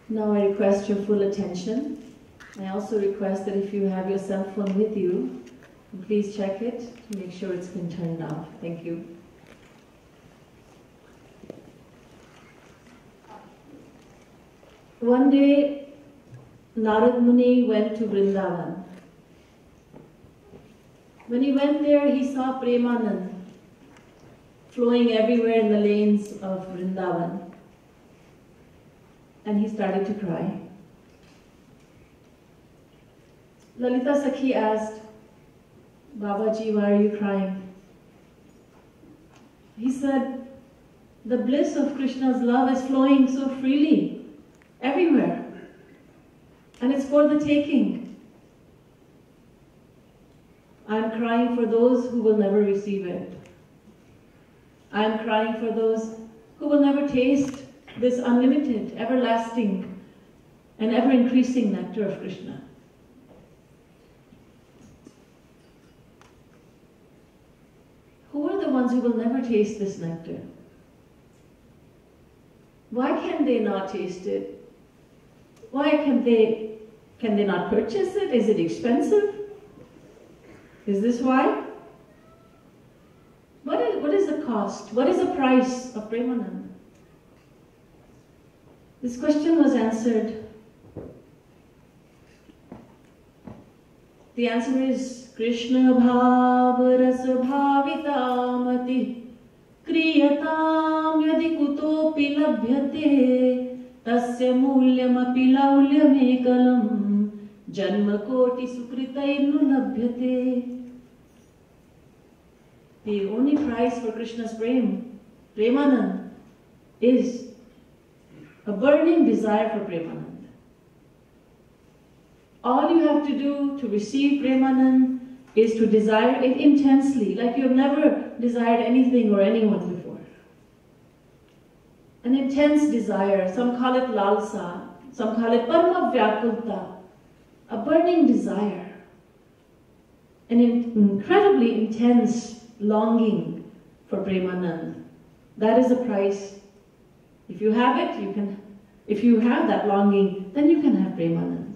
Now I request your full attention. I also request that if you have your cell phone with you, please check it to make sure it's been turned off. Thank you. One day, Narad Muni went to Vrindavan. When he went there, he saw Premanand flowing everywhere in the lanes of Vrindavan. And he started to cry. Lalita Sakhi asked, Babaji, why are you crying? He said, the bliss of Krishna's love is flowing so freely, everywhere. And it's for the taking. I'm crying for those who will never receive it. I'm crying for those who will never taste this unlimited, everlasting, and ever-increasing nectar of Krishna. Who are the ones who will never taste this nectar? Why can they not taste it? Why can they not purchase it? Is it expensive? Is this why? What is the cost? What is the price of Premanand? This question was answered. The answer is Krishna bhava rasa bhavitamati kriyatam yadi kutopi labhyate tasya mulyam api laulyam ekalam janma koti sukritainu labhyate. The only price for Krishna's Premanand, is a burning desire for Premanand. All you have to do to receive Premanand is to desire it intensely, like you have never desired anything or anyone before. an intense desire. Some call it lalsa, some call it parama vyakulta, a burning desire, an incredibly intense longing for Premanand. That is the price. If you have it, you can. If you have that longing, then you can have Premanand.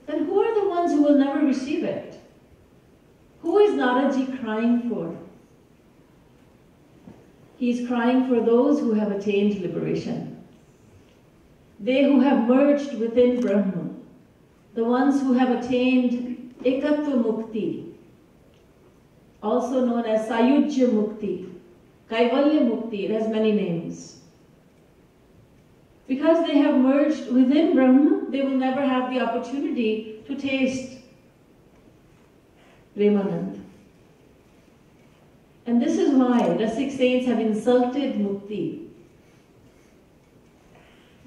Then who are the ones who will never receive it? Who is Naraji crying for? He is crying for those who have attained liberation. They who have merged within Brahma. The ones who have attained Ekatva Mukti, also known as Sayujya Mukti, Kaivalya Mukti, it has many names. Because they have merged within Brahma, they will never have the opportunity to taste Premanand. And this is why Rasik saints have insulted Mukti.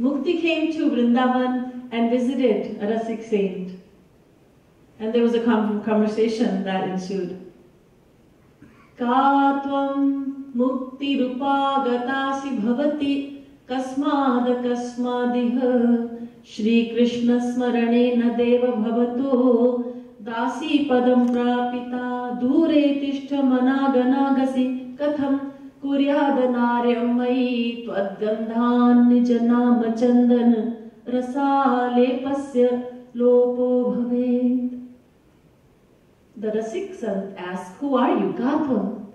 Mukti came to Vrindavan and visited a Rasik saint. And there was a conversation that ensued. Ka tvam mukti rupa gatasi bhavati kasmad kasmadih Shri Krishna smarane deva bhavato dasi padam prapita dure tishta managanagasi katham kuryadanarya mai twadgandhan nijanam chandan rasalepasya lopo bhavet. The Rasik Sant asked, who are you? Gatvam.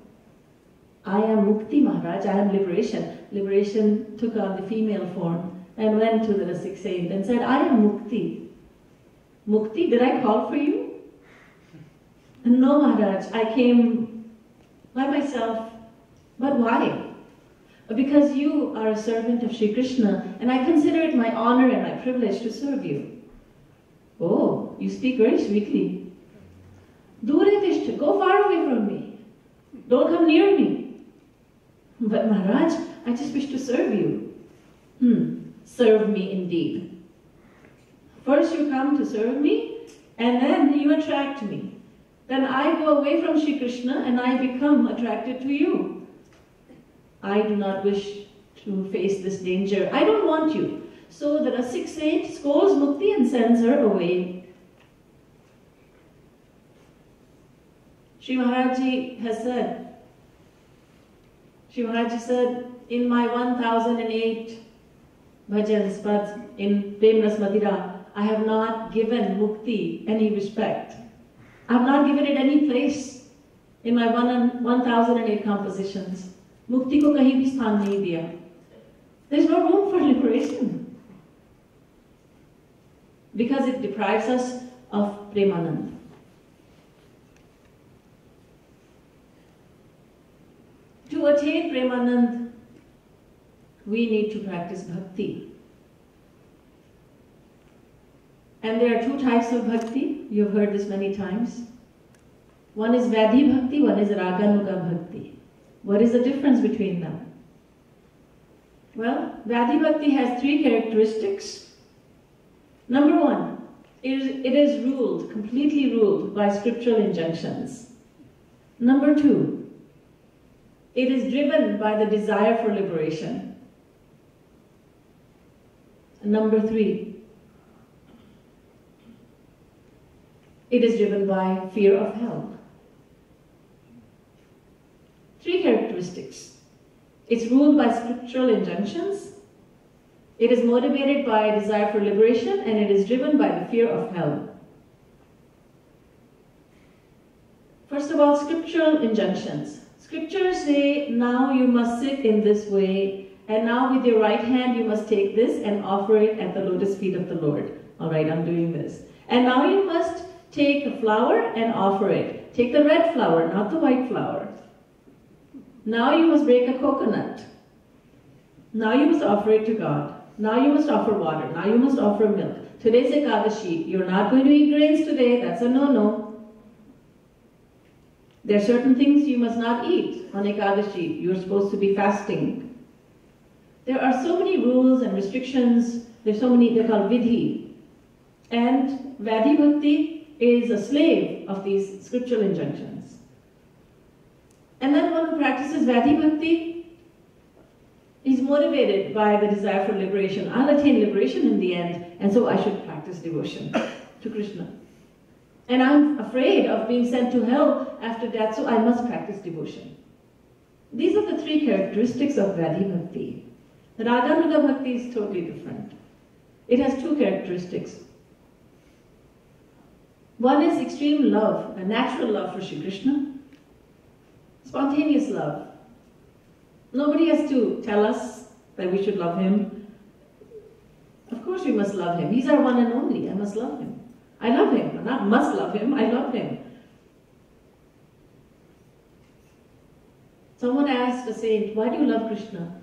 I am Mukti Maharaj, I am liberation. Liberation took on the female form and went to the Rasik saint and said, I am Mukti. Mukti, did I call for you? No, Maharaj, I came by myself. But why? Because you are a servant of Shri Krishna, and I consider it my honor and my privilege to serve you. Oh, you speak very sweetly. Dure tishta, go far away from me. Don't come near me. But Maharaj, I just wish to serve you. Serve me indeed. First you come to serve me, and then you attract me. Then I go away from Shri Krishna and I become attracted to you. I do not wish to face this danger. I don't want you. So the Rasik saint scolds Mukti and sends her away. Shri Maharaj has said, Shri Maharaj said, in my 1008 bhajans, but in Prem Ras Madhira, I have not given Mukti any respect. I have not given it any place in my 1008 compositions. Mukti ko kahin bhi sthan nahi diya. There is no room for liberation. Because it deprives us of Premanand. To attain Premanand, we need to practice bhakti. And there are two types of bhakti. You have heard this many times. One is Vadhi bhakti, one is Raganuga bhakti. What is the difference between them? Well, Vadhi bhakti has three characteristics. Number one, it is ruled, completely ruled by scriptural injunctions. Number two, it is driven by the desire for liberation. And number three, it is driven by fear of hell. Three characteristics. It's ruled by scriptural injunctions, it is motivated by a desire for liberation, and it is driven by the fear of hell. First of all, scriptural injunctions. Scriptures say, now you must sit in this way, and now with your right hand you must take this and offer it at the lotus feet of the Lord. All right, I'm doing this. And now you must take a flower and offer it. Take the red flower, not the white flower. Now you must break a coconut. Now you must offer it to God. Now you must offer water. Now you must offer milk. Today's Ekadashi. You're not going to eat grains today. That's a no-no. There are certain things you must not eat on Ekadashi. You're supposed to be fasting. There are so many rules and restrictions. There's so many, they're called vidhi. And Vadhi Bhakti is a slave of these scriptural injunctions. And then one who practices Vadhi Bhakti He's motivated by the desire for liberation. I'll attain liberation in the end, and so I should practice devotion to Krishna. And I'm afraid of being sent to hell after death, so I must practice devotion. These are the three characteristics of Vaidhi Bhakti. The Raganuga Bhakti is totally different. It has two characteristics. One is extreme love, a natural love for Shri Krishna. Spontaneous love. Nobody has to tell us that we should love him. Of course we must love him. He's our one and only. I must love him. I love him. Not must love him, I love him. Someone asked a saint, why do you love Krishna?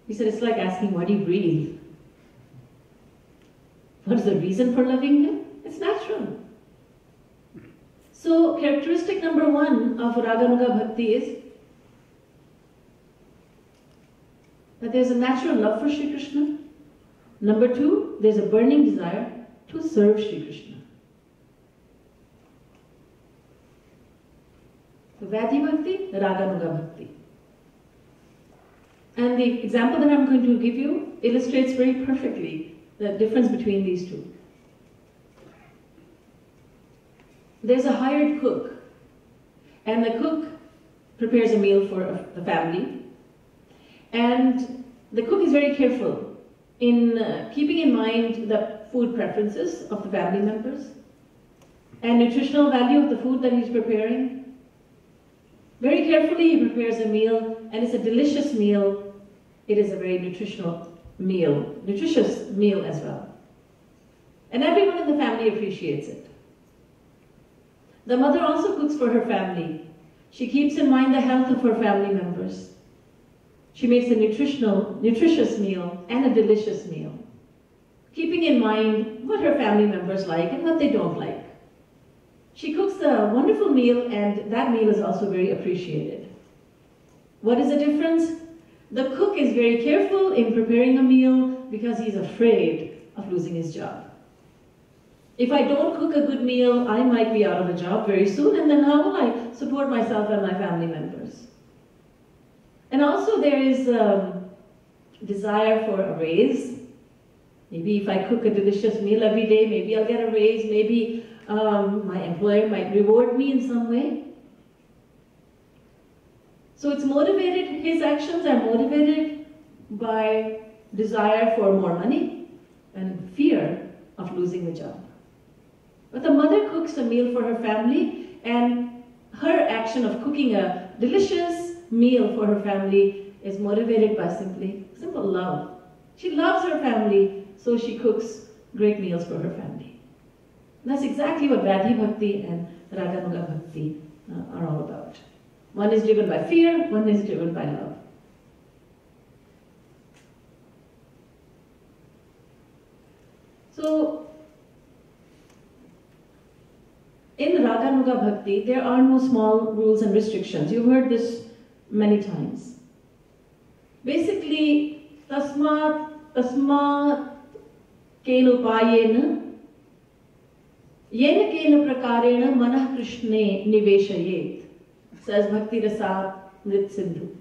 He said, it's like asking, why do you breathe? What is the reason for loving him? It's natural. So, characteristic number one of Raganuga Bhakti is that there's a natural love for Shri Krishna. Number two, there's a burning desire to serve Shri Krishna. So, Vaidhi Bhakti, Raganuga Bhakti. And the example that I'm going to give you illustrates very perfectly the difference between these two. There's a hired cook, and the cook prepares a meal for the family. And the cook is very careful in keeping in mind the food preferences of the family members and nutritional value of the food that he's preparing. Very carefully he prepares a meal, and it's a delicious meal. It is a very nutritious meal as well. And everyone in the family appreciates it. The mother also cooks for her family. She keeps in mind the health of her family members. She makes a nutritious meal and a delicious meal, keeping in mind what her family members like and what they don't like. She cooks a wonderful meal, and that meal is also very appreciated. What is the difference? The cook is very careful in preparing a meal because he's afraid of losing his job. If I don't cook a good meal, I might be out of a job very soon, and then how will I support myself and my family members? And also there is a desire for a raise. Maybe if I cook a delicious meal every day, maybe I'll get a raise, maybe my employer might reward me in some way. So it's motivated, his actions are motivated by desire for more money and fear of losing the job. But the mother cooks a meal for her family, and her action of cooking a delicious meal for her family is motivated by simple love. She loves her family, so she cooks great meals for her family. And that's exactly what Vaidhi Bhakti and Raganuga Bhakti are all about. One is driven by fear, one is driven by love. So, in Raganuga Bhakti, there are no small rules and restrictions. You've heard this many times. Basically, tasmat kenupayena yena kena prakarena manah krishne niveshayet, says Bhakti Rasa Mrit Sindhu.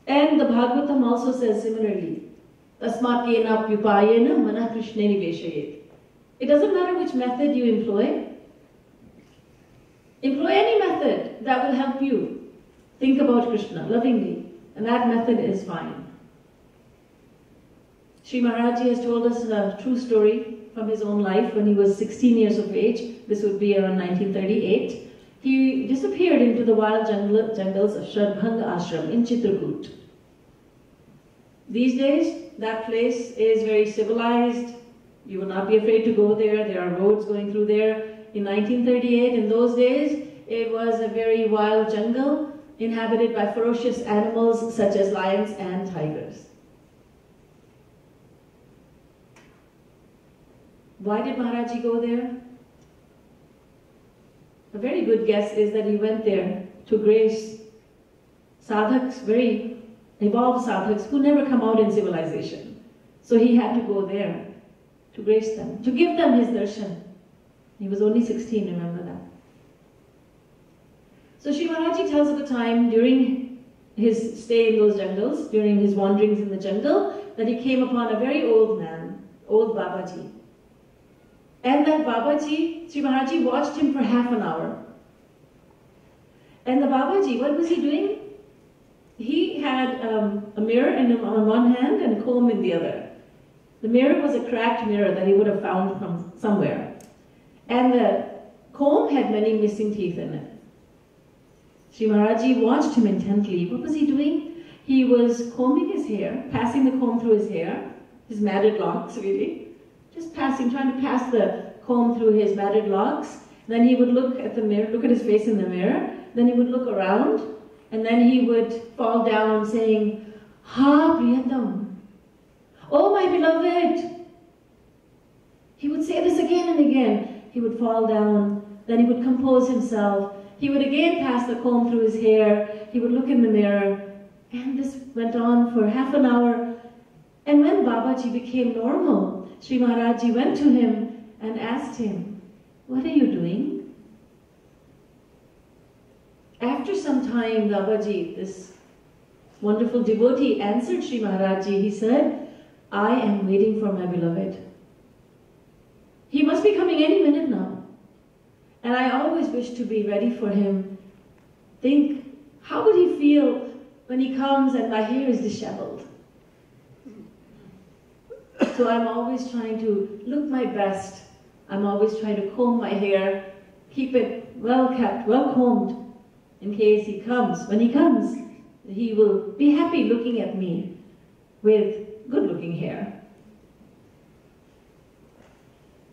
And the Bhagavatam also says similarly, tasmat kena upayena manah krishne niveshayet. It doesn't matter which method you employ. Employ any method that will help you think about Krishna lovingly, and that method is fine. Sri Maharaji has told us a true story from his own life when he was 16 years of age. This would be around 1938. He disappeared into the wild jungles of Shradbhanga Ashram in Chitrakoot. These days, that place is very civilized. You will not be afraid to go there. There are roads going through there. In 1938, in those days, it was a very wild jungle inhabited by ferocious animals such as lions and tigers. Why did Maharaji go there? A very good guess is that he went there to grace sadhaks, very evolved sadhaks who never come out in civilization. So he had to go there to grace them, to give them his darshan. He was only 16, remember that. So Sri Maharaji tells of a time during his stay in those jungles, during his wanderings in the jungle, that he came upon a very old man, old Babaji. And that Babaji, Sri Maharaji watched him for half an hour. And the Babaji, what was he doing? He had a mirror on one hand and a comb in the other. The mirror was a cracked mirror that he would have found from somewhere. And the comb had many missing teeth in it. Sri Maharaji watched him intently. What was he doing? He was combing his hair, passing the comb through his hair, his matted locks really, just passing, trying to pass the comb through his matted locks. Then he would look at the mirror, look at his face in the mirror. Then he would look around, and then he would fall down saying, "Ha Priyatam, oh my beloved." He would say this again and again. He would fall down, then he would compose himself. He would again pass the comb through his hair. He would look in the mirror. And this went on for half an hour. And when Babaji became normal, Sri Maharaji went to him and asked him, "What are you doing?" After some time, Babaji, this wonderful devotee, answered Sri Maharaji. He said, "I am waiting for my beloved. He must be coming any minute now. And I always wish to be ready for him. Think, how would he feel when he comes and my hair is disheveled? So I'm always trying to look my best. I'm always trying to comb my hair, keep it well kept, well combed, in case he comes. When he comes, he will be happy looking at me with good-looking hair."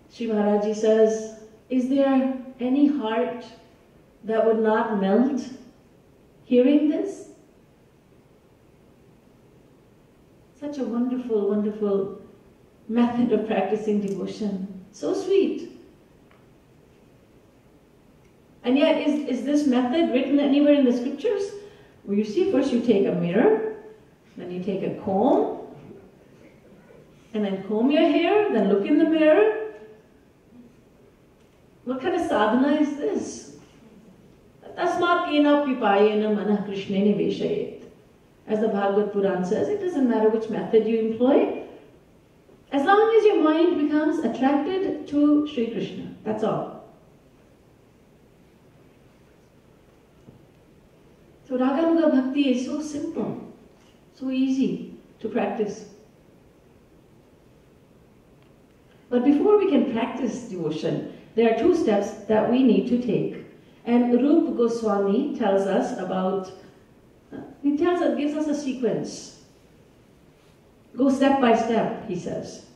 Sri Maharaji says, is there any heart that would not melt hearing this? Such a wonderful, wonderful method of practicing devotion. So sweet. And yet, is this method written anywhere in the scriptures? Well, you see, first you take a mirror, then you take a comb, and then comb your hair, then look in the mirror. What kind of sadhana is this? Tasmat kena pipayena manah krishnene veshayet. As the Bhagavad Puran says, it doesn't matter which method you employ, as long as your mind becomes attracted to Sri Krishna. That's all. So Raganuga Bhakti is so simple, so easy to practice. But before we can practice devotion, there are two steps that we need to take. And Rupa Goswami tells us about, gives us a sequence. Go step by step, he says.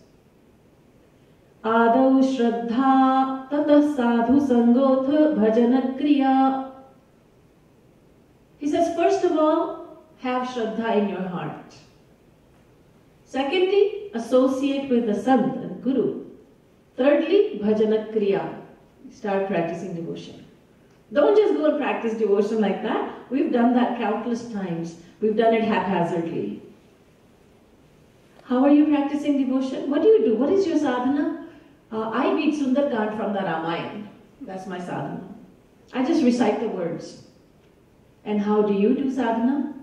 Adau Shraddha Tata Sadhu Sangotha Bhajana Kriya. He says, first of all, have Shraddha in your heart. Secondly, associate with the Sant and Guru. Thirdly, Bhajana Kriya. Start practicing devotion. Don't just go and practice devotion like that. We've done that countless times. We've done it haphazardly. How are you practicing devotion? What do you do? What is your sadhana? I read Sundarkand from the Ramayana. That's my sadhana. I just recite the words. And how do you do sadhana?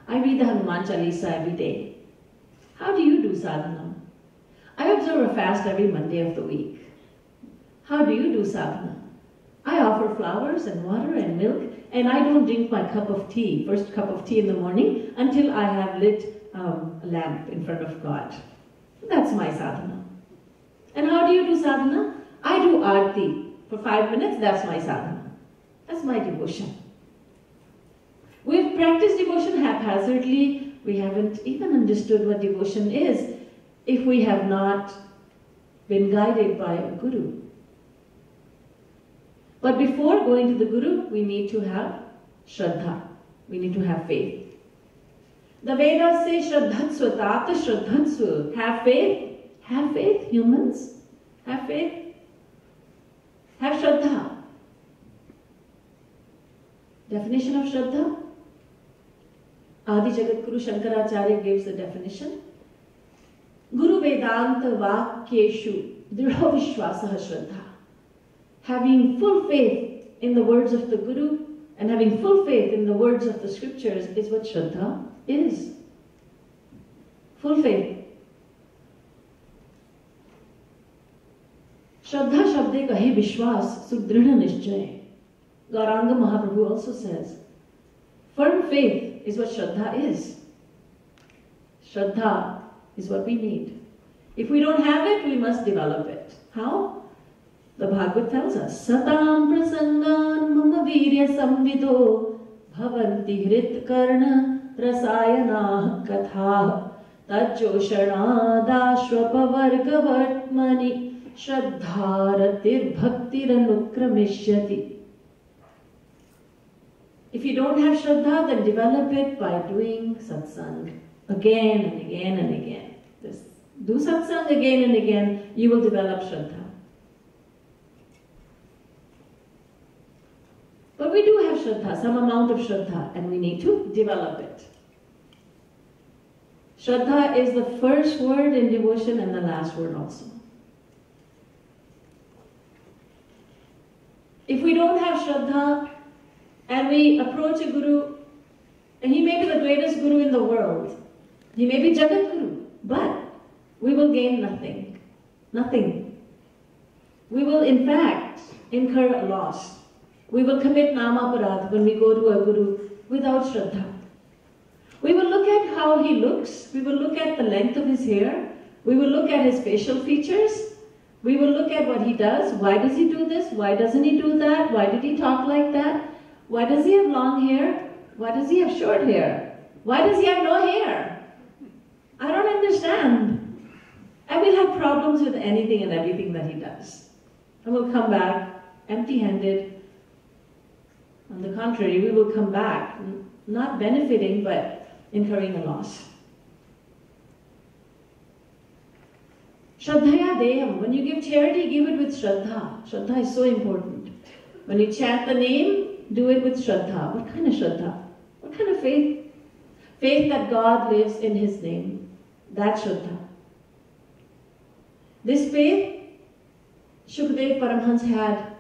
I read the Hanuman Chalisa every day. How do you do sadhana? I observe a fast every Monday of the week. How do you do sadhana? I offer flowers and water and milk, and I don't drink my cup of tea, first cup of tea in the morning, until I have lit a lamp in front of God. That's my sadhana. And how do you do sadhana? I do arti for 5 minutes. That's my sadhana. That's my devotion. We've practiced devotion haphazardly. We haven't even understood what devotion is if we have not been guided by a guru. But before going to the Guru, we need to have Shraddha. We need to have faith. The Vedas say Shraddhatsva, Tata Shraddhatsva. Have faith. Have faith, humans. Have faith. Have Shraddha. Definition of Shraddha? Adi Jagadguru Shankaracharya gives the definition. Guru Vedanta Vakyeshu Dridha Vishwasaha Shraddha. Having full faith in the words of the Guru and having full faith in the words of the scriptures is what Shraddha is. Full faith. Shraddha Shabde Kahe Vishwas Sudrida Nishchay. Gauranga Mahaprabhu also says, firm faith is what Shraddha is. Shraddha is what we need. If we don't have it, we must develop it. How? The Bhagavad tells us, Satam prasangan mama virya samvido bhavanti hrit karna rasayana katha tajjoshana dashvapavargavartmani shraddharatir bhaktiranukrameshyati. If you don't have Shraddha, then develop it by doing satsang again and again and again. Just do satsang again and again, you will develop Shraddha. But we do have Shraddha, some amount of Shraddha, and we need to develop it. Shraddha is the first word in devotion and the last word also. If we don't have Shraddha, and we approach a Guru, and he may be the greatest Guru in the world, he may be Jagat Guru, but we will gain nothing. Nothing. We will in fact incur a loss. We will commit Namaparad when we go to a Guru without Shraddha. We will look at how he looks, we will look at the length of his hair, we will look at his facial features, we will look at what he does, why does he do this, why doesn't he do that, why did he talk like that, why does he have long hair, why does he have short hair, why does he have no hair? I don't understand. And we'll have problems with anything and everything that he does. And we'll come back empty-handed. On the contrary, we will come back not benefiting but incurring a loss. Shraddhaya Deham. When you give charity, give it with Shraddha. Shraddha is so important. When you chant the name, do it with Shraddha. What kind of Shraddha? What kind of faith? Faith that God lives in His name. That's Shraddha. This faith, Shukdev Paramhans had.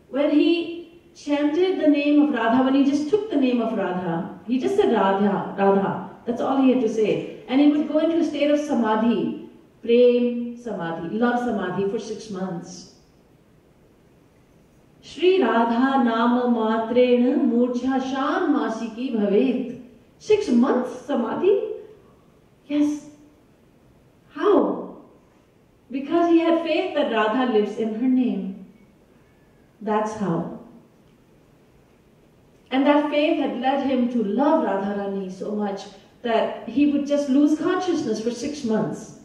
When he chanted the name of Radha, when he just took the name of Radha, he just said Radha, Radha. That's all he had to say. And he would go into a state of samadhi, prem samadhi, love samadhi for 6 months. Shri Radha Nama Matrena Murcha Shan Masiki Bhavet. 6 months samadhi? Yes. How? Because he had faith that Radha lives in her name. That's how. And that faith had led him to love Radharani so much that he would just lose consciousness for 6 months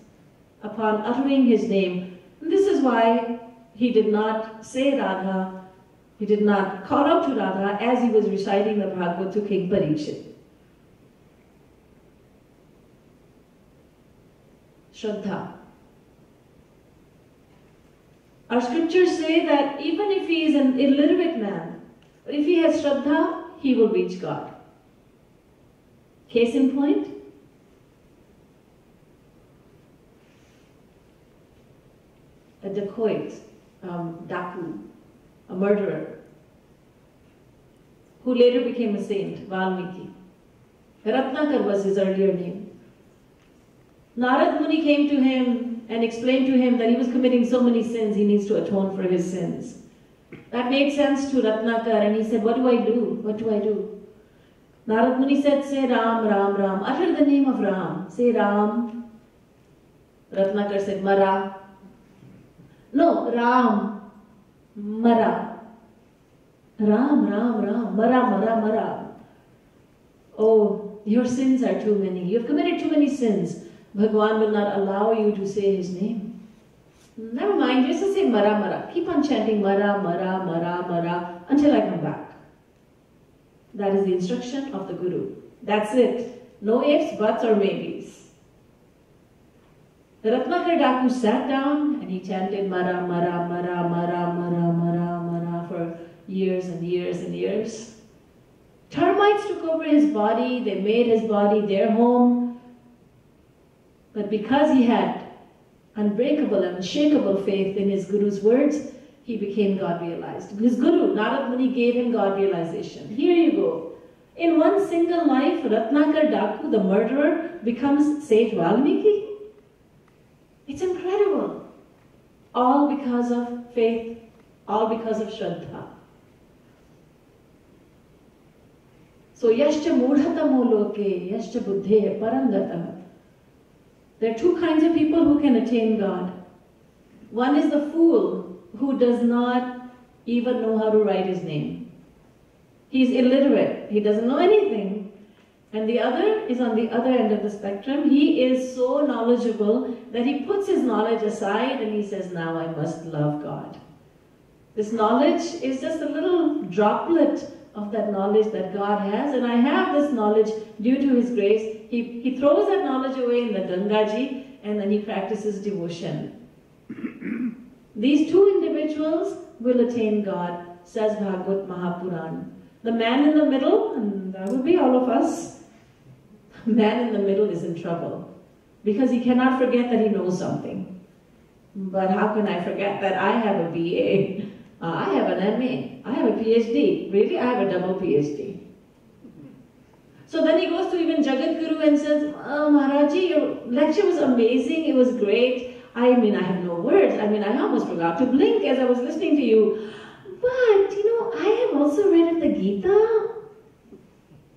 upon uttering his name. And this is why he did not say Radha, he did not call out to Radha as he was reciting the Bhagavad to King Parikshit. Shraddha. Our scriptures say that even if he is an illiterate man, but if he has Shraddha, he will reach God. Case in point, a dacoit, Daku, a murderer, who later became a saint, Valmiki. Ratnakar was his earlier name. Narad Muni came to him and explained to him that he was committing so many sins, he needs to atone for his sins. That made sense to Ratnakar, and he said, what do I do? What do I do? Narad Muni said, say Ram, Ram, Ram. Utter the name of Ram. Say Ram. Ratnakar said, Mara. No, Ram. Mara. Ram, Ram, Ram. Mara, Mara, Mara. Oh, your sins are too many. You have committed too many sins. Bhagwan will not allow you to say his name. Never mind, just say Mara, Mara. Keep on chanting Mara, Mara, Mara, Mara until I come back. That is the instruction of the Guru. That's it. No ifs, buts or maybes. The Ratnakar Daku sat down and he chanted Mara, Mara, Mara, Mara, Mara, Mara, Mara for years and years and years. Termites took over his body. They made his body their home. But because he had unbreakable and unshakable faith in his Guru's words, he became God realized. His guru, Narad Muni, gave him God realization. Here you go. In one single life, Ratnakar Daku, the murderer, becomes Sage Valmiki. It's incredible. All because of faith, all because of Shraddha. So, Yashcha Mudhatamo Loke, Yashcha Buddhe Parangata. There are two kinds of people who can attain God. One is the fool who does not even know how to write his name. He's illiterate. He doesn't know anything. And the other is on the other end of the spectrum. He is so knowledgeable that he puts his knowledge aside and he says, now I must love God. This knowledge is just a little droplet of that knowledge that God has, and I have this knowledge due to His grace. He throws that knowledge away in the Gangaji, and then he practices devotion. These two individuals will attain God, says Bhagavad Mahapuran. The man in the middle, and that would be all of us, the man in the middle is in trouble because he cannot forget that he knows something. But how can I forget that I have a BA? I have an MA. I have a PhD. Really? I have a double PhD. So then he goes to even Jagat Guru and says, Maharaji, your lecture was amazing. It was great. I have no words. I almost forgot to blink as I was listening to you. But, I have also read in the Gita.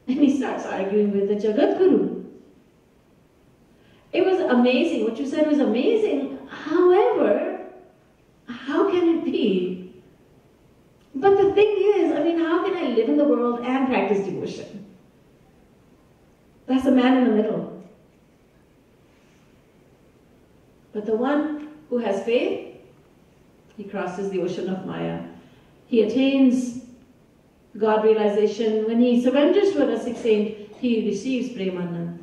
And he starts arguing with the Jagat Guru. It was amazing. What you said was amazing. However, how can it be? But the thing is, how can I live in the world and practice devotion? That's the man in the middle. But the one who has faith, he crosses the ocean of Maya. He attains God realization. When he surrenders to a Rasik saint, he receives Premanand,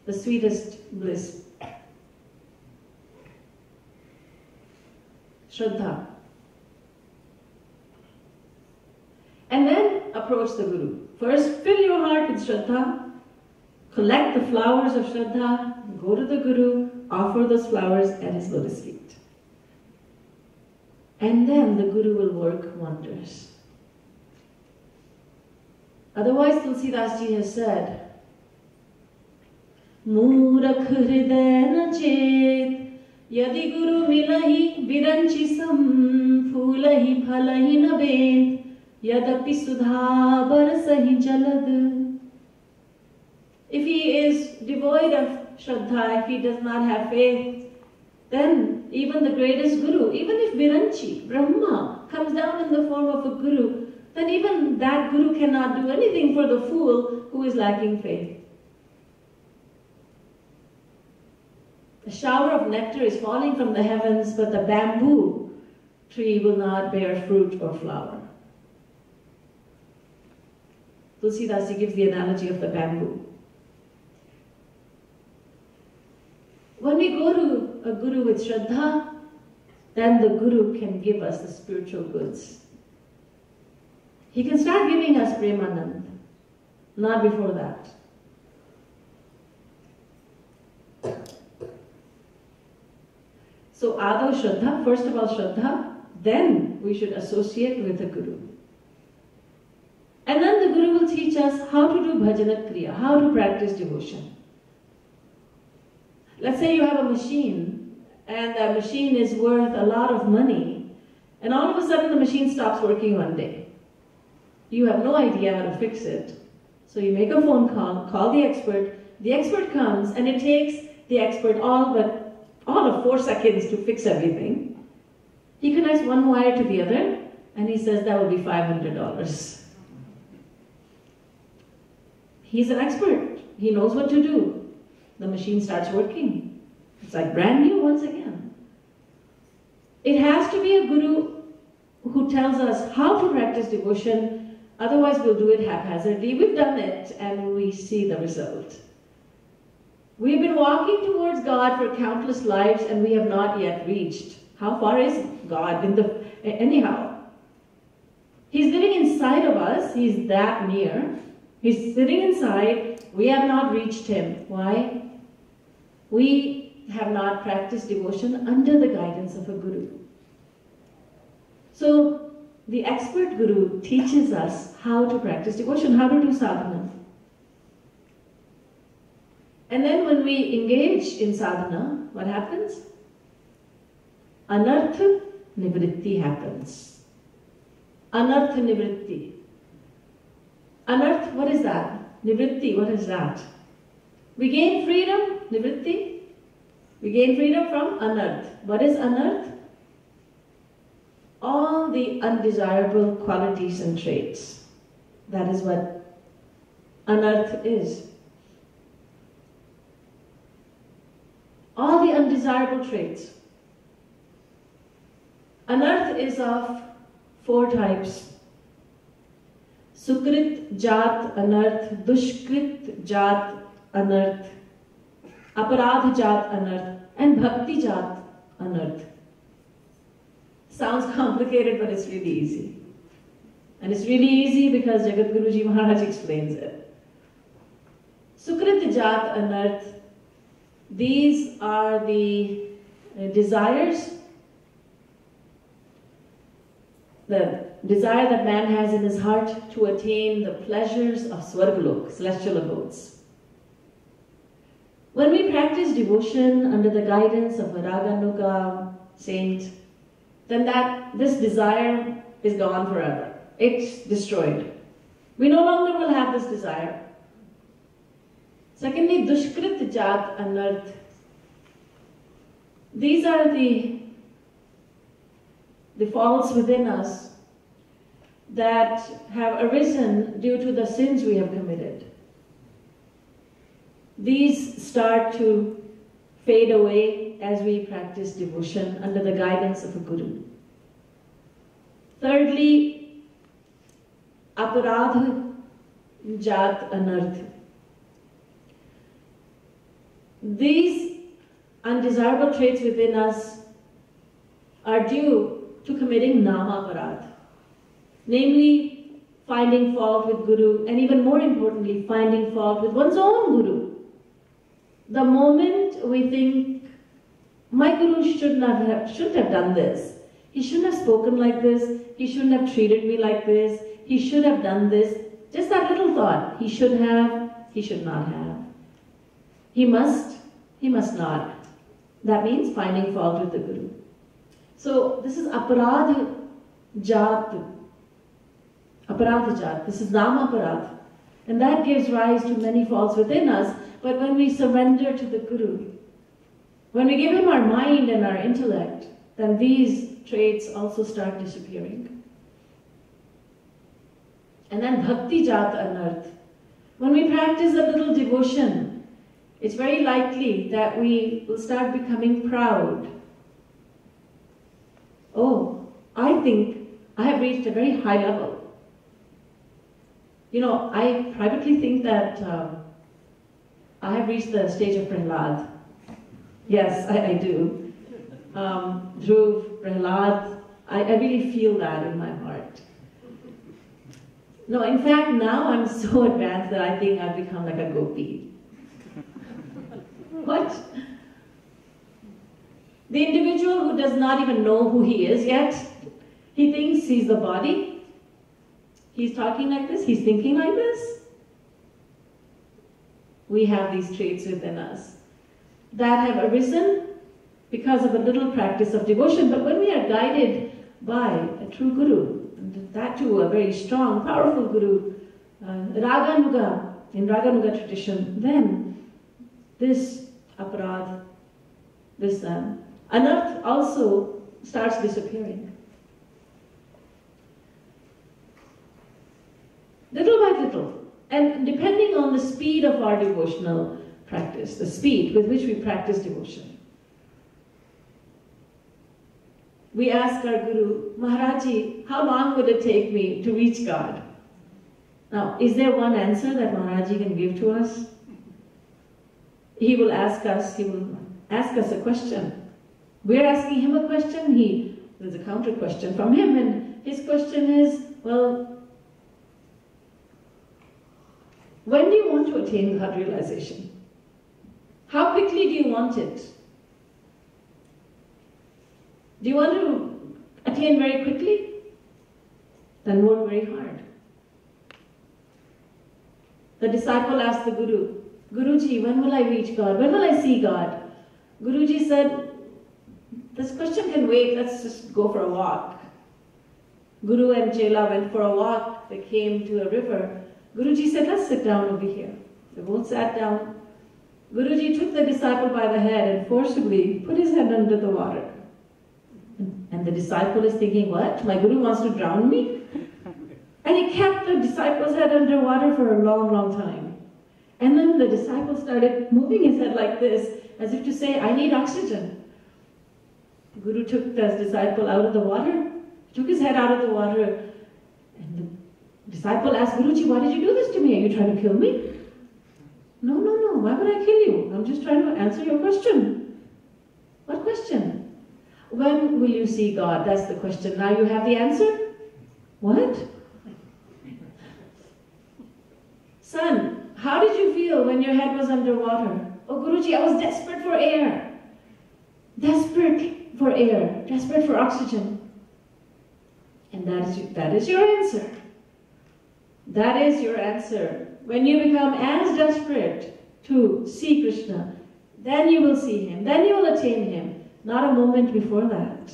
the sweetest bliss. Shraddha. And then approach the Guru. First, fill your heart with Shraddha, collect the flowers of Shraddha, go to the Guru, offer those flowers at his lotus feet. And then the Guru will work wonders. Otherwise, Tulsidas Ji has said, Murakh hriday na chet, yadi Guru milahi viranchisam, phulahi phalahi na ved, Yadapi sudha barasahi jalad. If he is devoid of Shraddha, if he does not have faith, then even the greatest Guru, even if Viranchi, Brahma, comes down in the form of a Guru, then even that Guru cannot do anything for the fool who is lacking faith. A shower of nectar is falling from the heavens, but the bamboo tree will not bear fruit or flower. Tulsidas Ji gives the analogy of the bamboo. When we go to a Guru with Shraddha, then the Guru can give us the spiritual goods. He can start giving us Premanand, not before that. So Ado Shraddha, first of all Shraddha, then we should associate with the Guru. And then the Guru will teach us how to do bhajanat kriya, how to practice devotion. Let's say you have a machine, and that machine is worth a lot of money, and all of a sudden the machine stops working one day. You have no idea how to fix it. So you make a phone call the expert comes, and it takes the expert all of 4 seconds to fix everything. He connects one wire to the other, and he says that will be $500. He's an expert. He knows what to do. The machine starts working. It's like brand new once again. It has to be a Guru who tells us how to practice devotion, otherwise we'll do it haphazardly. We've done it and we see the result. We've been walking towards God for countless lives and we have not yet reached. How far is God? Anyhow, He's living inside of us. He's that near. He's sitting inside. We have not reached Him. Why? We have not practiced devotion under the guidance of a Guru. So the expert guru teaches us how to practice devotion, how to do sadhana. And then when we engage in sadhana, what happens? Anartha nivritti happens. Anartha nivritti. Anartha, what is that? Nivritti, what is that? We gain freedom, nivritti. We gain freedom from anartha. What is anartha? All the undesirable qualities and traits. That is what anartha is. All the undesirable traits. Anartha is of 4 types. Sukrit jat anarth, dushkrit jat anarth, aparadh jat anarth, and bhakti jat anarth. Sounds complicated, but it's really easy. And it's really easy because Jagat Guruji Maharaj explains it. Sukrit jat anarth, these are the desires, the desire that man has in his heart to attain the pleasures of Swargalok, celestial abodes. When we practice devotion under the guidance of a Raganuga saint, then this desire is gone forever. It's destroyed. We no longer will have this desire. Secondly, dushkrit jat anarth. These are the faults within us that have arisen due to the sins we have committed. These start to fade away as we practice devotion under the guidance of a guru. Thirdly, aparadha jat anarth. These undesirable traits within us are due to committing namaparad, namely finding fault with guru, and even more importantly, finding fault with one's own guru. The moment we think, my guru shouldn't have done this, he shouldn't have spoken like this, he shouldn't have treated me like this, he should have done this, just that little thought, he should have, he should not have. He must not. That means finding fault with the guru. So this is aparadha jat. Aparadha jat. This is nama aparadha. And that gives rise to many faults within us. But when we surrender to the guru, when we give him our mind and our intellect, then these traits also start disappearing. And then bhakti jat anarth. When we practice a little devotion, it's very likely that we will start becoming proud. Oh, I think I have reached a very high level. You know, I privately think that I have reached the stage of Prahlad. Yes, I do. Dhruv, Prahlad, I really feel that in my heart. No, in fact, now I'm so advanced that I think I've become like a gopi. What? The individual who does not even know who he is yet, he thinks he's the body. He's talking like this, he's thinking like this. We have these traits within us that have arisen because of a little practice of devotion. But when we are guided by a true guru, and that too a very strong, powerful guru, Raganuga, in Raganuga tradition, then this aparadh, this anarth also starts disappearing. Little by little, and depending on the speed of our devotional practice, the speed with which we practice devotion. We ask our Guru, Maharaji, how long will it take me to reach God? Now, is there one answer that Maharaji can give to us? He will ask us a question. We're asking him a question, there's a counter question from him, and his question is, well, when do you want to attain God realization? How quickly do you want it? Do you want to attain very quickly? then work very hard. The disciple asked the Guru, Guruji, when will I reach God? When will I see God? Guruji said, this question can wait, let's just go for a walk. Guru and Chela went for a walk. They came to a river. Guruji said, let's sit down over here. They both sat down. Guruji took the disciple by the head and forcibly put his head under the water. And the disciple is thinking, what? My Guru wants to drown me? And he kept the disciple's head under water for a long, long time. And then the disciple started moving his head like this, as if to say, I need oxygen. Guru took the disciple out of the water, took his head out of the water, and the disciple asked, Guruji, why did you do this to me? Are you trying to kill me? No, no, no, why would I kill you? I'm just trying to answer your question. What question? When will you see God? That's the question. Now you have the answer? What? Son, how did you feel when your head was underwater? Oh, Guruji, I was desperate for air. Desperate for air. Desperate for oxygen. And that is your answer. That is your answer. When you become as desperate to see Krishna, then you will see Him. Then you will attain Him. Not a moment before that.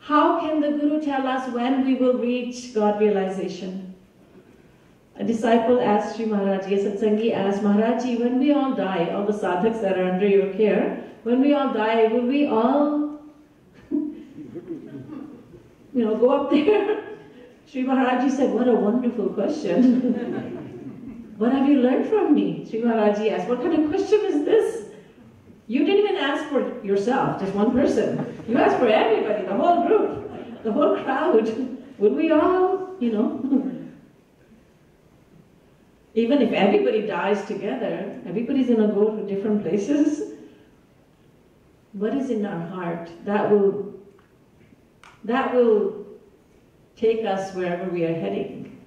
How can the Guru tell us when we will reach God realization? A disciple asked Sri Maharaji, a Satsangi asked, Maharaji, when we all die, all the sadhaks that are under your care, when we all die, will we all, go up there? Sri Maharaji said, what a wonderful question. What have you learned from me? Sri Maharaji asked, what kind of question is this? You didn't even ask for yourself, just one person. You asked for everybody, the whole group, the whole crowd. Would we all, Even if everybody dies together, everybody's going to go to different places. What is in our heart, that will take us wherever we are heading.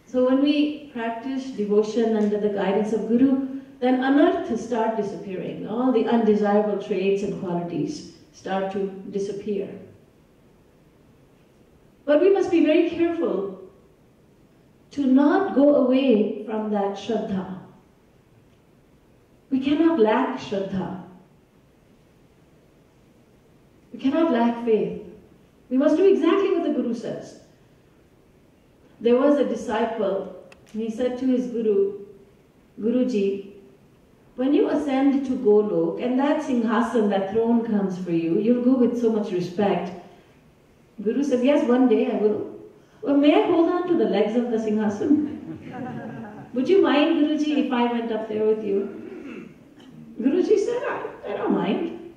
So when we practice devotion under the guidance of Guru, then anartha start disappearing. All the undesirable traits and qualities start to disappear. But we must be very careful to not go away from that Shraddha. We cannot lack Shraddha. We cannot lack faith. We must do exactly what the Guru says. There was a disciple, and he said to his Guru, Guruji, when you ascend to Golok, and that Singhasan, that throne comes for you, you'll go with so much respect. Guru said, yes, one day I will. Well, may I hold on to the legs of the Singhasan? Would you mind, Guruji, if I went up there with you? Guruji said, I don't mind.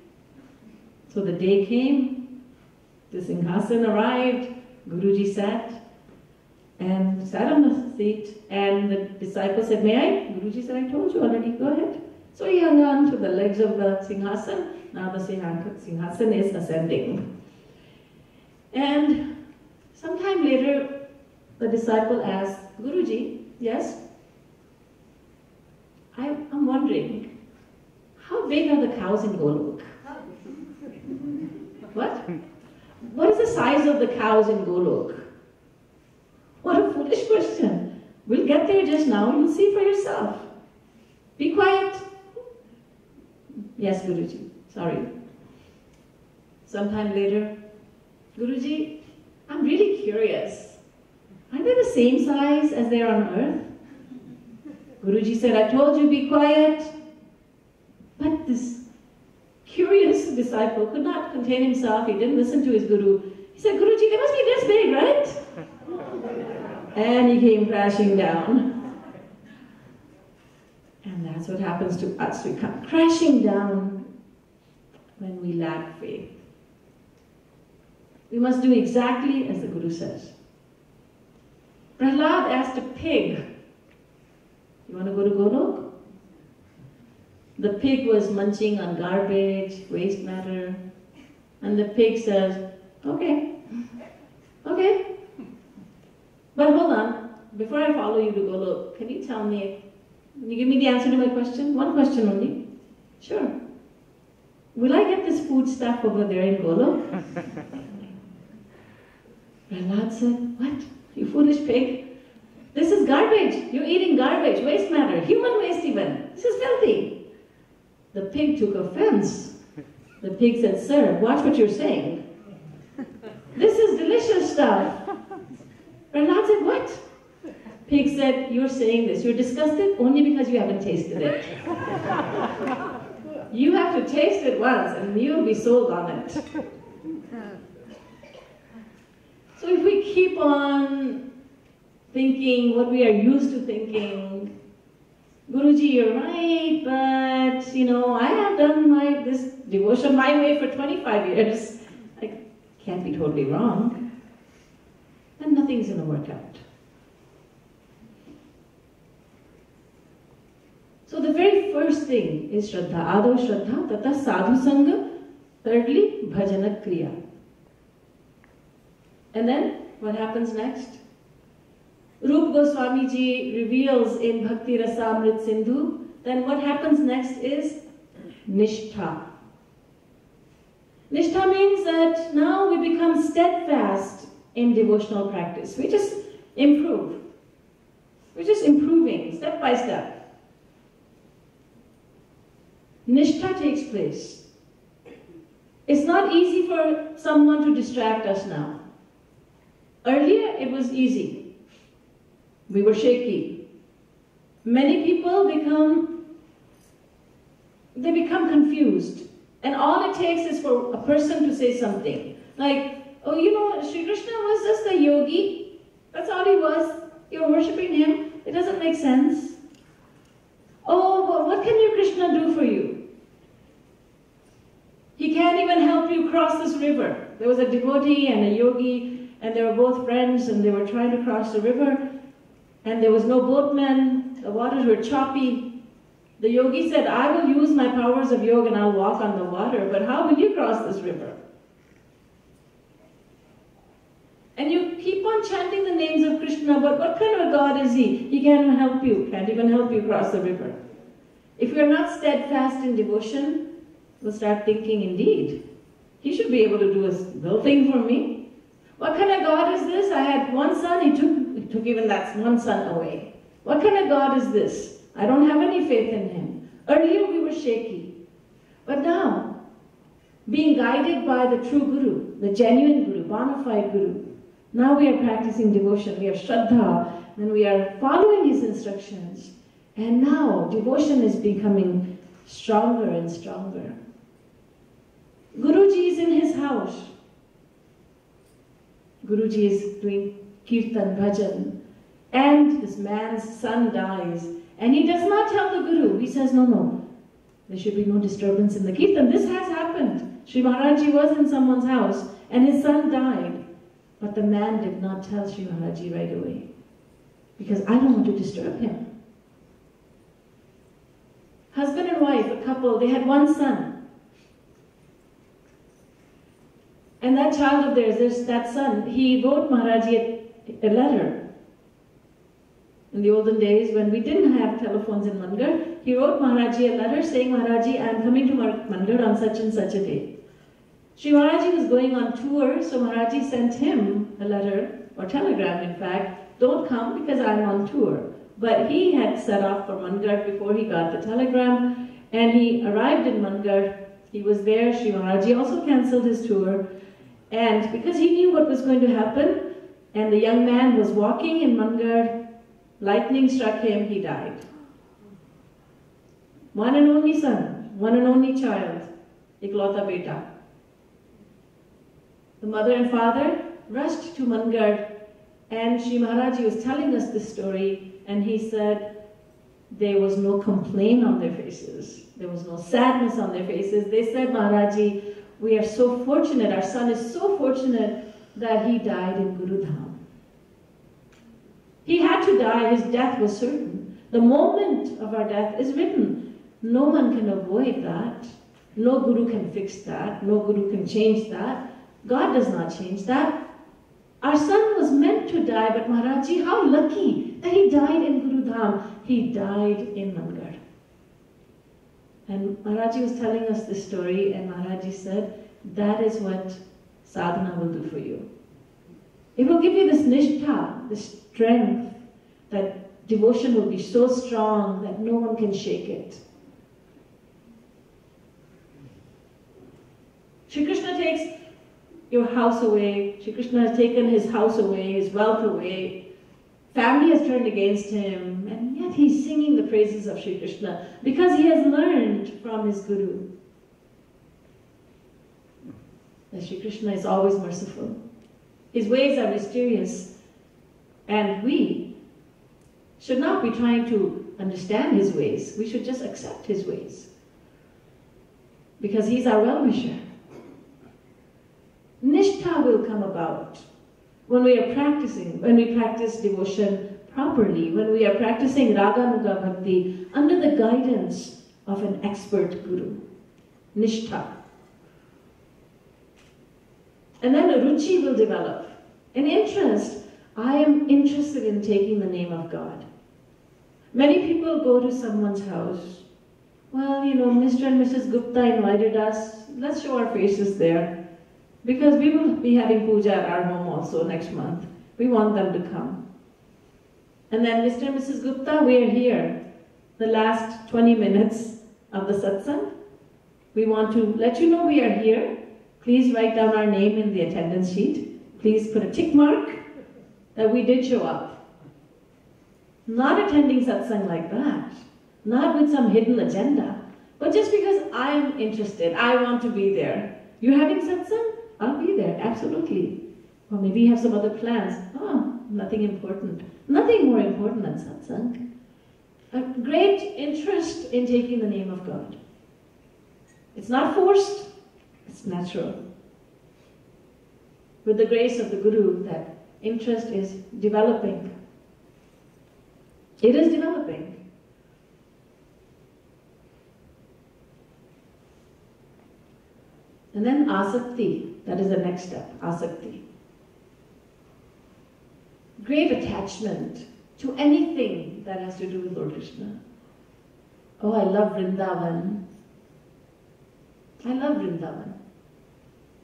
So the day came, the Singhasan arrived, Guruji sat on the seat, and the disciple said, may I? Guruji said, I told you already, go ahead. So he hung on to the legs of the Singhasan. Now the Singhasan is ascending. And sometime later, the disciple asked, Guruji, yes? I'm wondering, how big are the cows in Golok? What? What is the size of the cows in Golok? What a foolish question. We'll get there just now, you'll see for yourself. Be quiet. Yes, Guruji, sorry. Sometime later, Guruji, I'm really curious. Are they the same size as they are on earth? Guruji said, I told you, be quiet. But this curious disciple could not contain himself. He didn't listen to his Guru. He said, Guruji, they must be this big, right? And he came crashing down. And that's what happens to us. We come crashing down when we lack faith. We must do exactly as the Guru says. Prahlad asked a pig, you want to go to Golok? The pig was munching on garbage, waste matter, and the pig says, okay, okay. But hold on, before I follow you to Golok, can you give me the answer to my question? One question only. Sure. Will I get this food stuff over there in Golok? Prahlad said, what? You foolish pig? This is garbage. You're eating garbage, waste matter, human waste even. This is filthy. The pig took offense. The pig said, sir, watch what you're saying. This is delicious stuff. Prahlad said, what? Pig said, you're saying this. You're disgusted only because you haven't tasted it. You have to taste it once and you'll be sold on it. So if we keep on thinking what we are used to thinking, Guruji, you're right, but I have done this devotion my way for 25 years. I can't be totally wrong. Then nothing's going to work out. So the very first thing is Shraddha. Ado Shraddha, Tata Sadhu Sangha. Thirdly, Bhajana Kriya. And then, what happens next? Rup Goswami Ji reveals in Bhakti Rasamrit Sindhu, then what happens next is Nishtha. Nishtha means that now we become steadfast in devotional practice. We just improve. We're just improving step by step. Nishtha takes place. It's not easy for someone to distract us now. Earlier, it was easy. We were shaky. Many people become confused. And all it takes is for a person to say something. Like, oh, Sri Krishna was just a yogi. That's all he was. You're worshipping him. It doesn't make sense. Oh, well, what can your Krishna do for you? He can't even help you cross this river. There was a devotee and a yogi, and they were both friends, and they were trying to cross the river, and there was no boatman. The waters were choppy. The yogi said, I will use my powers of yoga and I'll walk on the water, but how will you cross this river? And you keep on chanting the names of Krishna, but what kind of a God is he? He can't even help you, cross the river. If we are not steadfast in devotion, we'll start thinking, indeed, he should be able to do a little thing for me. What kind of God is this? I had one son, he took even that one son away. What kind of God is this? I don't have any faith in him. Earlier we were shaky. But now, being guided by the true Guru, the genuine Guru, bona fide Guru, now we are practicing devotion. We have Shraddha, and we are following his instructions. And now devotion is becoming stronger and stronger. Guruji is in his house. Guruji is doing kirtan, bhajan, and this man's son dies. And he does not tell the Guru. He says, no, there should be no disturbance in the kirtan. This has happened. Sri Maharaji was in someone's house and his son died. But the man did not tell Sri Maharaji right away, because I don't want to disturb him. Husband and wife, a couple, they had one son. And that child of theirs, that son, he wrote Maharaji a letter. In the olden days, when we didn't have telephones in Mangar, he wrote Maharaji a letter saying, Maharaji, I am coming to Mangar on such and such a day. Sri Maharaji was going on tour, so Maharaji sent him a letter, or telegram in fact, don't come because I'm on tour. But he had set off for Mangar before he got the telegram, and he arrived in Mangar. He was there. Sri Maharaji also cancelled his tour, and because he knew what was going to happen, and the young man was walking in Mangar, lightning struck him, he died. One and only son, one and only child, iklauta beta. The mother and father rushed to Mangar, and Sri Maharaji was telling us this story, and he said there was no complaint on their faces. There was no sadness on their faces. They said, Maharaji, we are so fortunate, our son is so fortunate that he died in Guru Dham. He had to die, his death was certain. The moment of our death is written. No one can avoid that. No Guru can fix that. No Guru can change that. God does not change that. Our son was meant to die, but Maharaji, how lucky that he died in Guru Dham. He died in Mangar. And Maharaji was telling us this story, and Maharaji said, that is what sadhana will do for you. It will give you this nishtha, this strength, that devotion will be so strong that no one can shake it. Shri Krishna takes your house away. Shri Krishna has taken his house away, his wealth away. Family has turned against him, and yet he's singing the praises of Shri Krishna because he has learned from his Guru that Shri Krishna is always merciful. His ways are mysterious, and we should not be trying to understand his ways. We should just accept his ways because he's our well-wisher. Nishtha will come about when we are practicing, when we practice devotion properly, when we are practicing Raganuga Bhakti under the guidance of an expert Guru. Nishtha. And then a ruchi will develop. An interest. I am interested in taking the name of God. Many people go to someone's house. Well, you know, Mr. and Mrs. Gupta invited us. Let's show our faces there. Because we will be having puja at our home also next month. We want them to come. And then Mr. and Mrs. Gupta, we are here. The last 20 minutes of the satsang. We want to let you know we are here. Please write down our name in the attendance sheet. Please put a tick mark that we did show up. Not attending satsang like that. Not with some hidden agenda. But just because I am interested, I want to be there. You're having satsang? I'll be there, absolutely. Or maybe you have some other plans. Oh, nothing important. Nothing more important than satsang. A great interest in taking the name of God. It's not forced, it's natural. With the grace of the Guru, that interest is developing. It is developing. And then asakti, that is the next step, asakti. Great attachment to anything that has to do with Lord Krishna. Oh, I love Vrindavan. I love Vrindavan.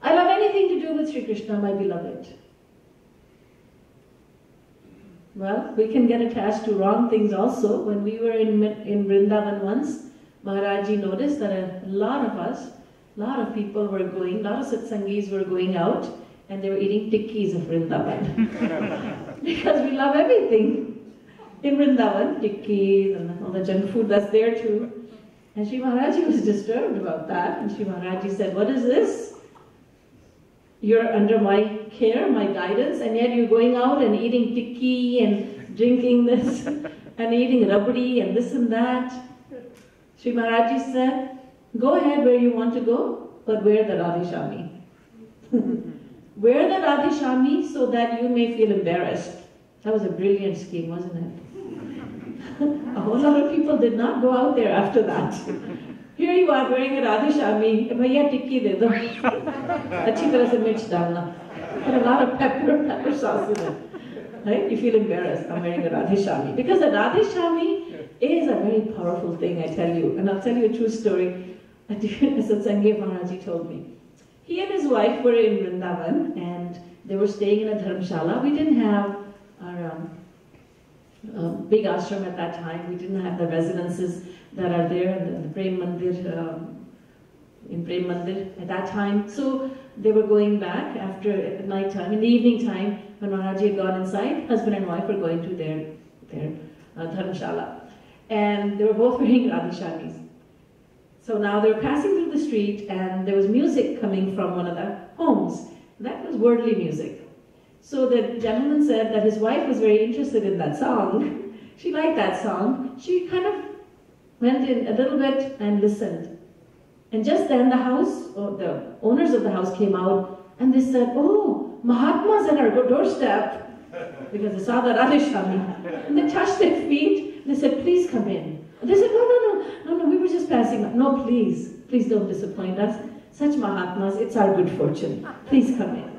I love anything to do with Sri Krishna, my beloved. Well, we can get attached to wrong things also. When we were in Vrindavan once, Maharaji noticed that a lot of us, a lot of people were going, a lot of satsangis were going out and they were eating tikkis of Vrindavan. Because we love everything in Vrindavan, tikkis and all the junk food that's there too. And Shri Maharaji was disturbed about that. And Shri Maharaji said, what is this? You're under my care, my guidance, and yet you're going out and eating tikki and drinking this and eating rabdi and this and that. Shri Maharaji said, go ahead where you want to go, but wear the Radhishami. Wear the Radhishami so that you may feel embarrassed. That was a brilliant scheme, wasn't it? A whole lot of people did not go out there after that. Here you are wearing a Radhishami. Bhaiya tikki de do. Achhi tarah se mirch dalna. Put a lot of pepper sauce in it. Right? You feel embarrassed. I'm wearing a Radhishami. Because a Radhishami is a very powerful thing, I tell you. And I'll tell you a true story. Satsangi Maharaji told me. He and his wife were in Vrindavan and they were staying in a dharmshala. We didn't have our big ashram at that time. We didn't have the residences that are there in the Prem Mandir, in Prem Mandir at that time. So they were going back after at night time, in the evening time, when Maharaji had gone inside, husband and wife were going to their dharmshala. And they were both wearing Radhishamis. So now they were passing through the street and there was music coming from one of the homes. That was worldly music. So the gentleman said that his wife was very interested in that song. She liked that song. She kind of went in a little bit and listened. And just then the owners of the house came out and they said, oh, Mahatma's at our doorstep. Because they saw the Radhishami. And they touched their feet. They said, please come in. And they said, no, we were just passing up. No, please don't disappoint us. Such Mahatmas, it's our good fortune. Please come in.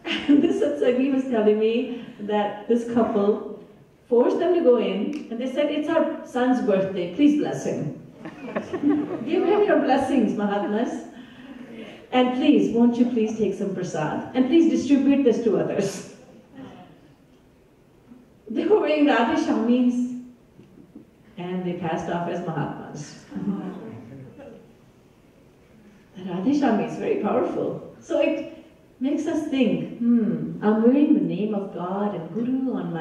And this Satsangi was telling me that this couple forced them to go in, and they said, it's our son's birthday, please bless him. Give him your blessings, Mahatmas. And please, won't you please take some prasad? And please distribute this to others. They were wearing Radha Shamis, and they passed off as Mahatmas. The Radha Shami is very powerful. So it makes us think, I'm wearing the name of God and Guru on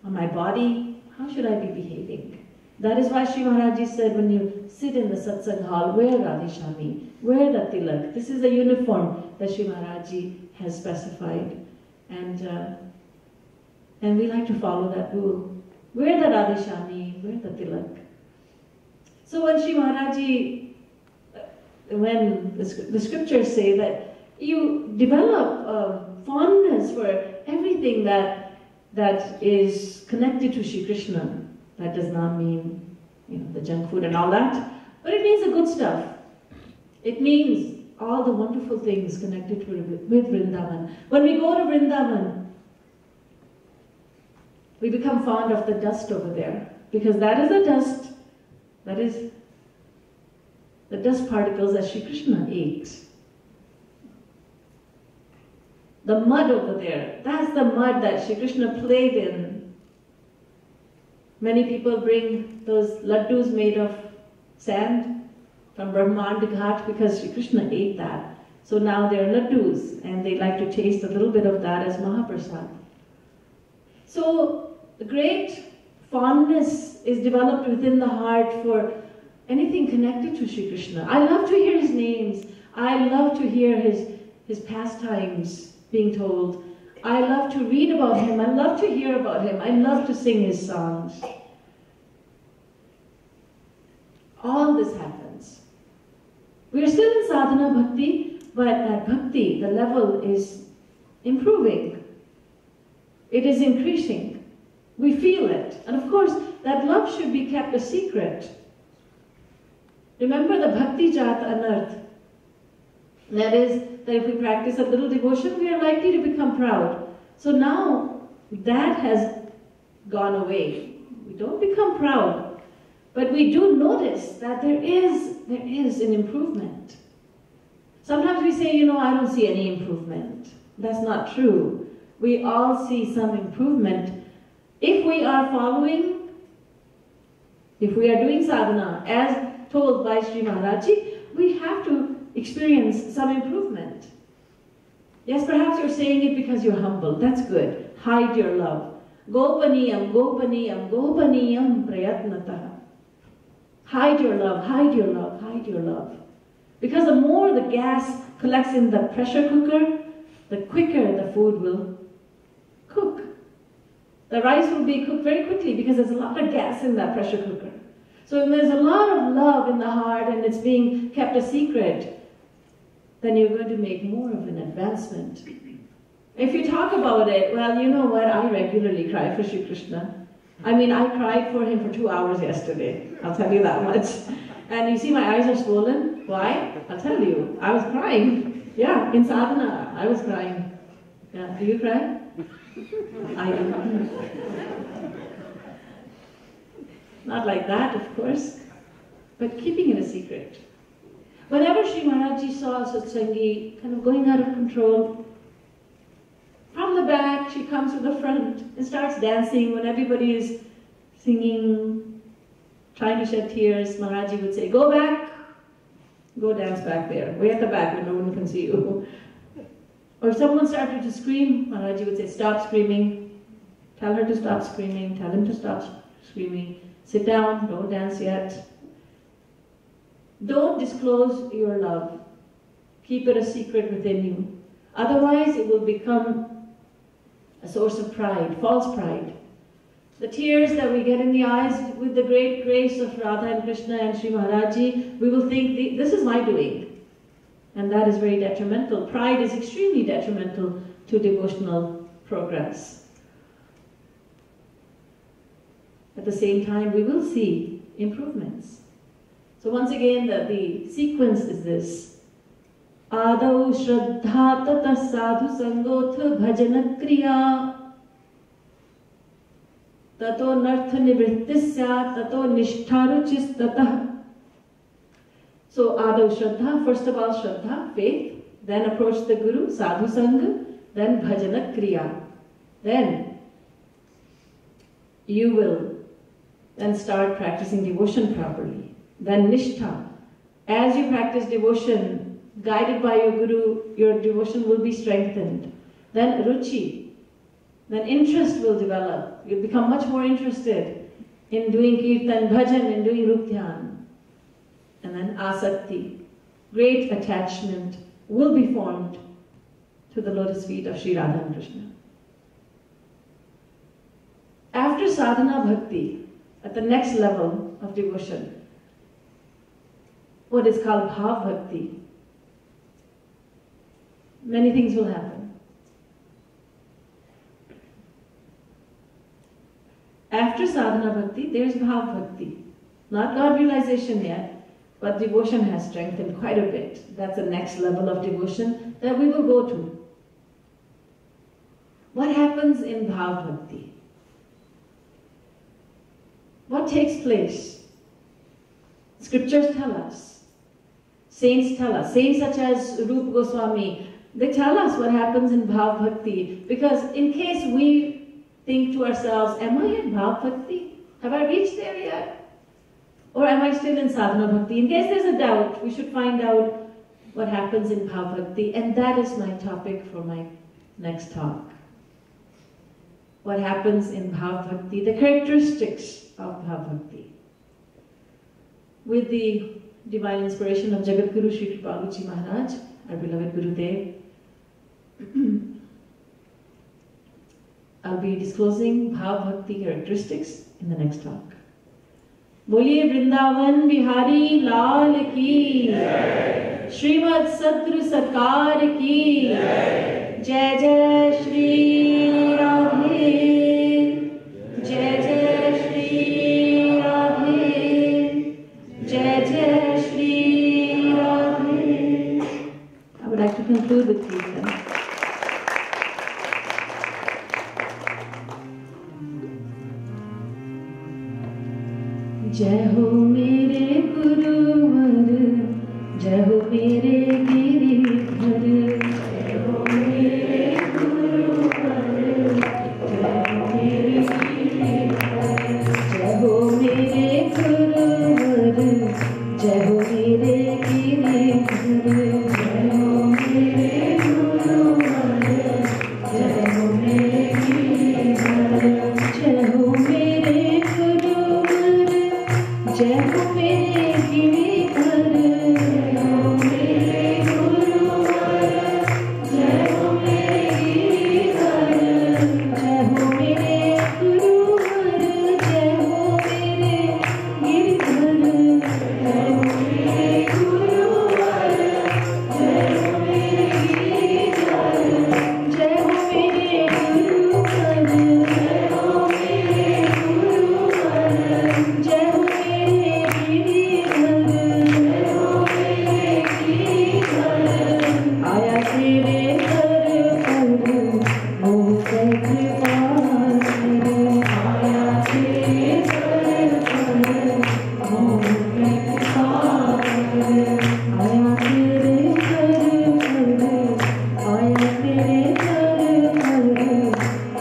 my body. How should I be behaving? That is why Shri Maharaji said, when you sit in the satsang hall, wear Radha Shami, wear the tilak. This is the uniform that Shri Maharaji has specified. And we like to follow that rule. Wear the Radha Shami, wear the tilak. So when Shri Maharaji, when the scriptures say that you develop fondness for everything that is connected to Shri Krishna, that does not mean the junk food and all that, but it means the good stuff. It means all the wonderful things connected with Vrindavan. When we go to Vrindavan, we become fond of the dust over there, because that is the dust, that is the dust particles that Shri Krishna ate. The mud over there, that's the mud that Shri Krishna played in. Many people bring those laddus made of sand from Brahmanda Ghat because Shri Krishna ate that. So now they're laddus, and they like to taste a little bit of that as Mahaprasad. So the great fondness is developed within the heart for anything connected to Shri Krishna. I love to hear his names. I love to hear his pastimes being told. I love to read about him. I love to hear about him. I love to sing his songs. All this happens. We are still in sadhana bhakti, but that bhakti, the level is improving. It is increasing. We feel it. And of course, that love should be kept a secret. Remember the bhakti jat anarth. That is, that if we practice a little devotion, we are likely to become proud. So now, that has gone away. We don't become proud, but we do notice that there is an improvement. Sometimes we say, I don't see any improvement. That's not true. We all see some improvement. If we are following, if we are doing sadhana as told by Sri Maharaji, we have to experience some improvement. Yes, perhaps you're saying it because you're humble. That's good. Hide your love. Gopaniyam, gopaniyam, gopaniyam prayatnatah. Hide your love, hide your love, hide your love. Because the more the gas collects in the pressure cooker, the quicker the food will cook. The rice will be cooked very quickly because there's a lot of gas in that pressure cooker. So when there's a lot of love in the heart and it's being kept a secret, then you're going to make more of an advancement. If you talk about it, well, you know what, I regularly cry for Shri Krishna. I mean, I cried for him for 2 hours yesterday, I'll tell you that much. And you see my eyes are swollen. Why? I'll tell you, I was crying. Yeah, in sadhana, I was crying. Yeah, do you cry? I do. Not like that, of course, but keeping it a secret. Whenever Sri Maharaji saw a satsangi kind of going out of control, from the back she comes to the front and starts dancing when everybody is singing, trying to shed tears. Maharaji would say, go back, go dance back there, way at the back where no one can see you. Or if someone started to scream, Maharaji would say, stop screaming, tell her to stop screaming, tell him to stop screaming. Sit down, don't dance yet. Don't disclose your love. Keep it a secret within you. Otherwise, it will become a source of pride, false pride. The tears that we get in the eyes with the great grace of Radha and Krishna and Sri Maharaji, we will think, this is my doing. And that is very detrimental. Pride is extremely detrimental to devotional progress. At the same time, we will see improvements. So once again, the sequence is this. Adau shraddha tata sadhu sangotha bhajana kriya tato nartha nivrittisya tato nishtharuchis tatah. So adau shraddha, first of all shraddha, faith. then approach the Guru, sadhu sangha, then bhajana kriya. Then you will then start practicing devotion properly. Then nishtha. As you practice devotion, guided by your Guru, your devotion will be strengthened. Then ruchi. Then interest will develop. You'll become much more interested in doing kirtan, bhajan, in doing rup dhyan. And then asakti. Great attachment will be formed to the lotus feet of Sri Radha and Krishna. After sadhana bhakti, at the next level of devotion, what is called bhav bhakti, many things will happen. After sadhana bhakti, there's bhav bhakti. Not God realization yet, but devotion has strengthened quite a bit. That's the next level of devotion that we will go to. What happens in bhav bhakti? What takes place? Scriptures tell us. Saints tell us. Saints such as Rupa Goswami, they tell us what happens in bhav bhakti. Because in case we think to ourselves, am I in bhav bhakti? Have I reached there yet? Or am I still in sadhana bhakti? In case there's a doubt, we should find out what happens in bhav bhakti. And that is my topic for my next talk. What happens in bhav bhakti, the characteristics of bhav bhakti. With the divine inspiration of Jagat Guru Sri Kripaluji Maharaj, our beloved Guru Dev, I'll be disclosing bhav bhakti characteristics in the next talk. Boliye Vrindavan Bihari Lal ki Jai. Srimad Sadguru Sarkar ki Jai. Jai Jai Shri Radhe. Jai Jai Shri Radhe. Jai Jai Shri Radhe. I would like to conclude with Kirtan. जय हो मेरे गुरुवर, जय हो मेरे गिरिधर, जय हो मेरे गुरुवर, जय हो मेरे गिरिधर, जय हो मेरे गुरुवर, जय हो मेरे गिरिधर, जय हो मेरे गुरुवर, जय हो मेरे गिरिधर, जय हो मेरे जय हो मेरे गिरिधर, जय हो मेरे गुरुवर, जय हो मेरे गिरिधर, जय हो मेरे गुरुवर, जय हो मेरे गिरिधर, जय हो मेरे गुरुवर, जय हो मेरे गिरिधर, जय हो मेरे गुरुवर, जय हो मेरे गुरुवर, जय हो आया तेरे घर पर मोह से कृपा करे, आया तेरे घर पर मोह से कृपा करे, आया तेरे घर पर, आया तेरे घर पर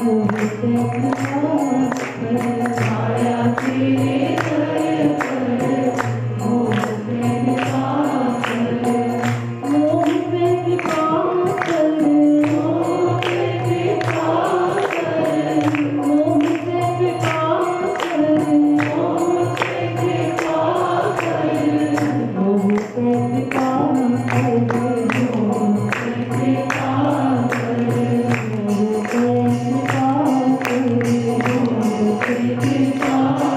मोह से कृपा करे, आया तेरे घर पर मोह से कृपा करे, मोह पे कृपा करे, मोह पे कृपा करे, मोह पे कृपा करे, मोह पे कृपा करे, मोह पे कृपा करे, मोह पे कृपा करे, मोह पे कृपा करे, मोह पे कृपा